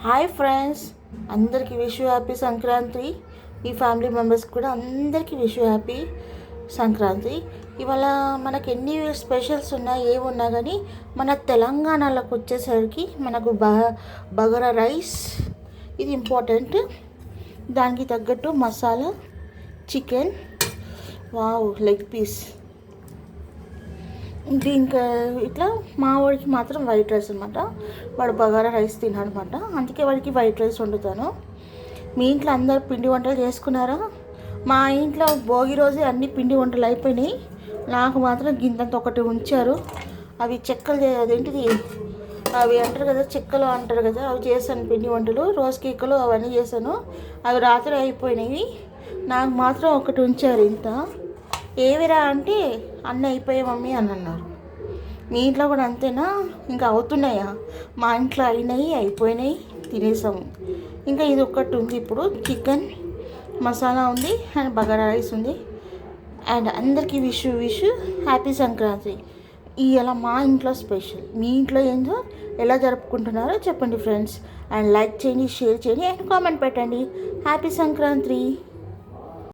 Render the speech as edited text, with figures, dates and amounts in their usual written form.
Hi friends, అందరికీ wish happy Sankranti. ఈ family members కూడా అందరికీ విష్ హ్యాపీ సంక్రాంతి. ఇవాళ మనకి ఎన్ని స్పెషల్స్ ఉన్నా ఏమున్నా కానీ మన తెలంగాణలోకి వచ్చేసరికి మనకు బగారా రైస్ ఇది ఇంపార్టెంట్. దానికి తగ్గట్టు masala chicken, wow, leg piece. ఇంకా ఇట్లా మా వాడికి మాత్రం వైట్ రైస్ అనమాట. వాడు బగారా రైస్ తినడమాట, అందుకే వాడికి వైట్ రైస్ వండుతాను. మీ ఇంట్లో అందరు పిండి వంటలు చేసుకున్నారా? మా ఇంట్లో భోగి రోజే అన్ని పిండి వంటలు అయిపోయినాయి. నాకు మాత్రం గింతంత ఒకటి ఉంచారు. అవి చెక్కలు, అదేంటిది, అవి అంటారు కదా, చెక్కలు అంటారు కదా, అవి చేశాను. పిండి వంటలు, రోజ్ కేకులు అవన్నీ చేశాను. అవి రాత్రి అయిపోయినాయి. నాకు మాత్రం ఒకటి ఉంచారు. ఇంత ఏవిరా అంటే అన్నీ అయిపోయాయి మమ్మీ అని అన్నారు. మీ ఇంట్లో కూడా అంతేనా? ఇంకా అవుతున్నాయా? మా ఇంట్లో అయిపోయినాయి, తినేసాము. ఇంకా ఇది ఒక్కటి ఉంది. ఇప్పుడు చికెన్ మసాలా ఉంది అండ్ బగారా రైస్ ఉంది. అండ్ అందరికీ విష్ హ్యాపీ సంక్రాంతి. ఇలా మా ఇంట్లో స్పెషల్. మీ ఇంట్లో ఏంటో ఎలా జరుపుకుంటున్నారో చెప్పండి ఫ్రెండ్స్. అండ్ లైక్ చేయండి, షేర్ చేయండి అండ్ కామెంట్ పెట్టండి. హ్యాపీ సంక్రాంతి.